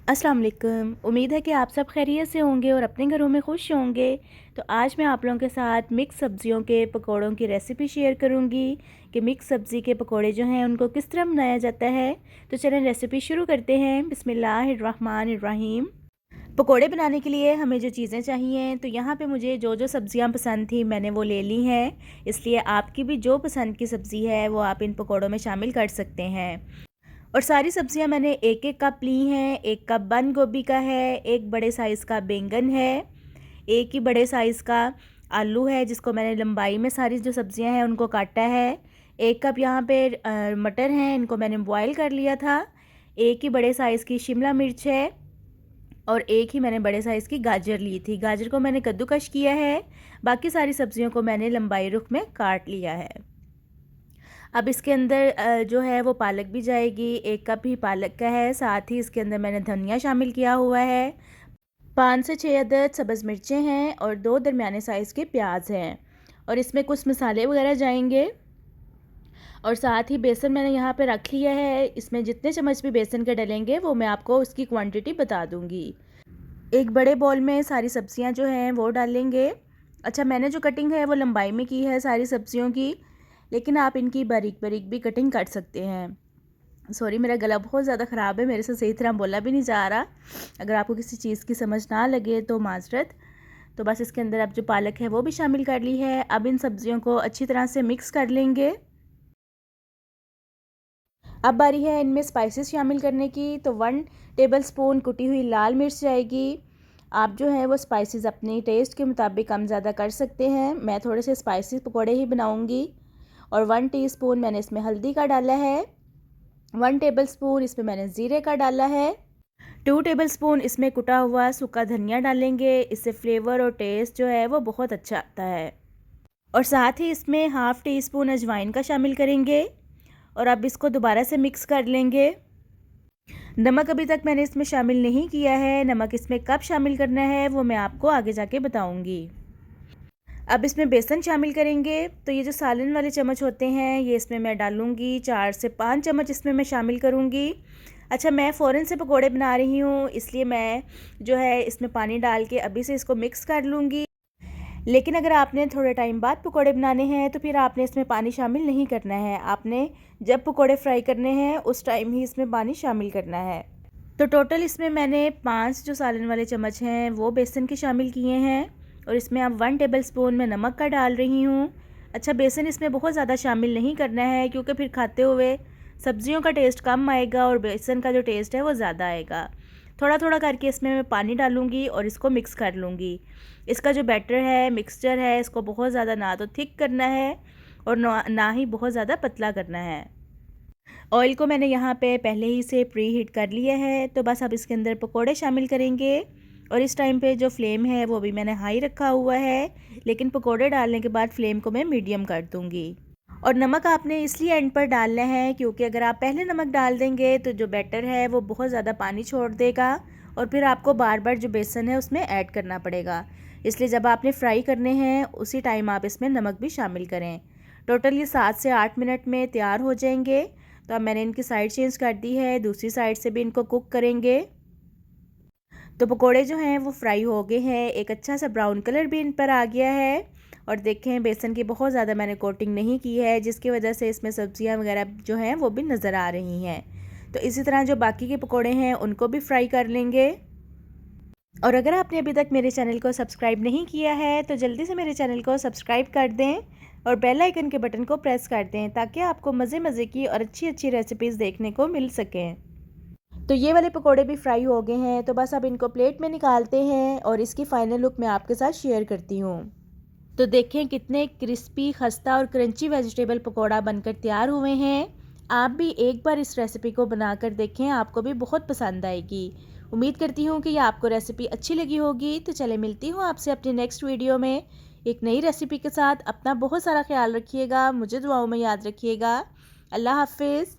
अस्सलाम वालेकुम। उम्मीद है कि आप सब खैरियत से होंगे और अपने घरों में खुश होंगे। तो आज मैं आप लोगों के साथ मिक्स सब्ज़ियों के पकोड़ों की रेसिपी शेयर करूंगी कि मिक्स सब्ज़ी के पकोड़े जो हैं उनको किस तरह बनाया जाता है। तो चलें रेसिपी शुरू करते हैं। बिस्मिल्लाहिर्रहमानिर्रहीम। पकोड़े बनाने के लिए हमें जो चीज़ें चाहिए, तो यहाँ पे मुझे जो जो सब्ज़ियाँ पसंद थी मैंने वो ले ली हैं। इसलिए आपकी भी जो पसंद की सब्ज़ी है वो आप इन पकोड़ों में शामिल कर सकते हैं। और सारी सब्जियां मैंने एक एक कप ली हैं। एक कप बंद गोभी का है, एक बड़े साइज़ का बैंगन है, एक ही बड़े साइज़ का आलू है जिसको मैंने लंबाई में सारी जो सब्जियां हैं उनको काटा है। एक कप यहाँ पे मटर हैं, इनको मैंने बॉईल कर लिया था। एक ही बड़े साइज़ की शिमला मिर्च है और एक ही मैंने बड़े साइज़ की गाजर ली थी। गाजर को मैंने कद्दूकश किया है। बाकी सारी सब्जियों को मैंने लंबाई रुख में काट लिया है। अब इसके अंदर जो है वो पालक भी जाएगी। एक कप ही पालक का है। साथ ही इसके अंदर मैंने धनिया शामिल किया हुआ है। 5 से 6 अदद सब्ज़ मिर्चें हैं और 2 दरमियाने साइज़ के प्याज हैं। और इसमें कुछ मसाले वगैरह जाएंगे। और साथ ही बेसन मैंने यहाँ पे रख लिया है। इसमें जितने चम्मच भी बेसन के डलेंगे वो मैं आपको उसकी क्वांटिटी बता दूँगी। एक बड़े बॉल में सारी सब्जियाँ जो हैं वो डालेंगे। अच्छा, मैंने जो कटिंग है वो लंबाई में की है सारी सब्जियों की, लेकिन आप इनकी बारीक बारीक भी कटिंग कर सकते हैं। सॉरी, मेरा गला बहुत ज़्यादा ख़राब है, मेरे से सही तरह बोला भी नहीं जा रहा। अगर आपको किसी चीज़ की समझ ना लगे तो माजरत। तो बस इसके अंदर अब जो पालक है वो भी शामिल कर ली है। अब इन सब्जियों को अच्छी तरह से मिक्स कर लेंगे। अब बारी है इनमें स्पाइसेस शामिल करने की। तो 1 टेबलस्पून कुटी हुई लाल मिर्च जाएगी। आप जो है वो स्पाइसेस अपने टेस्ट के मुताबिक कम ज़्यादा कर सकते हैं। मैं थोड़े से स्पाइसी पकौड़े ही बनाऊंगी। और 1 टीस्पून मैंने इसमें हल्दी का डाला है। 1 टेबलस्पून इसमें मैंने ज़ीरे का डाला है। 2 टेबलस्पून इसमें कुटा हुआ सूखा धनिया डालेंगे। इससे फ्लेवर और टेस्ट जो है वो बहुत अच्छा आता है। और साथ ही इसमें हाफ़ टी स्पून अजवाइन का शामिल करेंगे। और अब इसको दोबारा से मिक्स कर लेंगे। नमक अभी तक मैंने इसमें शामिल नहीं किया है। नमक इसमें कब शामिल करना है वो मैं आपको आगे जाके बताऊंगी। अब इसमें बेसन शामिल करेंगे। तो ये जो सालन वाले चम्मच होते हैं ये इसमें मैं डालूंगी। 4 से 5 चम्मच इसमें मैं शामिल करूंगी। अच्छा, मैं फ़ौरन से पकोड़े बना रही हूँ, इसलिए मैं जो है इसमें पानी डाल के अभी से इसको मिक्स कर लूँगी। लेकिन अगर आपने थोड़े टाइम बाद पकोड़े बनाने हैं तो फिर आपने इसमें पानी शामिल नहीं करना है। आपने जब पकोड़े फ्राई करने हैं उस टाइम ही इसमें पानी शामिल करना है। तो टोटल इसमें मैंने 5 जो सालन वाले चम्मच हैं वो बेसन के शामिल किए हैं। और इसमें अब 1 टेबलस्पून मैं नमक का डाल रही हूँ। अच्छा, बेसन इसमें बहुत ज़्यादा शामिल नहीं करना है क्योंकि फिर खाते हुए सब्जियों का टेस्ट कम आएगा और बेसन का जो टेस्ट है वो ज़्यादा आएगा। थोड़ा थोड़ा करके इसमें मैं पानी डालूँगी और इसको मिक्स कर लूँगी। इसका जो बैटर है, मिक्सचर है, इसको बहुत ज़्यादा ना तो थिक करना है और ना ही बहुत ज़्यादा पतला करना है। ऑयल को मैंने यहाँ पे पहले ही से प्री हीट कर लिया है। तो बस अब इसके अंदर पकोड़े शामिल करेंगे। और इस टाइम पे जो फ्लेम है वो भी मैंने हाई रखा हुआ है, लेकिन पकोड़े डालने के बाद फ्लेम को मैं मीडियम कर दूँगी। और नमक आपने इसलिए एंड पर डालना है क्योंकि अगर आप पहले नमक डाल देंगे तो जो बैटर है वो बहुत ज़्यादा पानी छोड़ देगा और फिर आपको बार बार जो बेसन है उसमें ऐड करना पड़ेगा। इसलिए जब आपने फ्राई करने हैं उसी टाइम आप इसमें नमक भी शामिल करें। टोटल ये 7 से 8 मिनट में तैयार हो जाएंगे। तो अब मैंने इनकी साइड चेंज कर दी है, दूसरी साइड से भी इनको कुक करेंगे। तो पकोड़े जो हैं वो फ्राई हो गए हैं। एक अच्छा सा ब्राउन कलर भी इन पर आ गया है। और देखें, बेसन की बहुत ज़्यादा मैंने कोटिंग नहीं की है जिसकी वजह से इसमें सब्जियां वगैरह जो हैं वो भी नज़र आ रही हैं। तो इसी तरह जो बाकी के पकोड़े हैं उनको भी फ्राई कर लेंगे। और अगर आपने अभी तक मेरे चैनल को सब्सक्राइब नहीं किया है तो जल्दी से मेरे चैनल को सब्सक्राइब कर दें और बेल आइकन के बटन को प्रेस कर दें ताकि आपको मज़े मज़े की और अच्छी अच्छी रेसिपीज़ देखने को मिल सकें। तो ये वाले पकोड़े भी फ्राई हो गए हैं। तो बस अब इनको प्लेट में निकालते हैं और इसकी फ़ाइनल लुक मैं आपके साथ शेयर करती हूँ। तो देखें कितने क्रिस्पी, खस्ता और क्रंची वेजिटेबल पकोड़ा बनकर तैयार हुए हैं। आप भी एक बार इस रेसिपी को बनाकर देखें, आपको भी बहुत पसंद आएगी। उम्मीद करती हूँ कि ये आपको रेसिपी अच्छी लगी होगी। तो चले मिलती हूँ आपसे अपनी नेक्स्ट वीडियो में एक नई रेसिपी के साथ। अपना बहुत सारा ख्याल रखिएगा, मुझे दुआओं में याद रखिएगा। अल्लाह हाफिज़।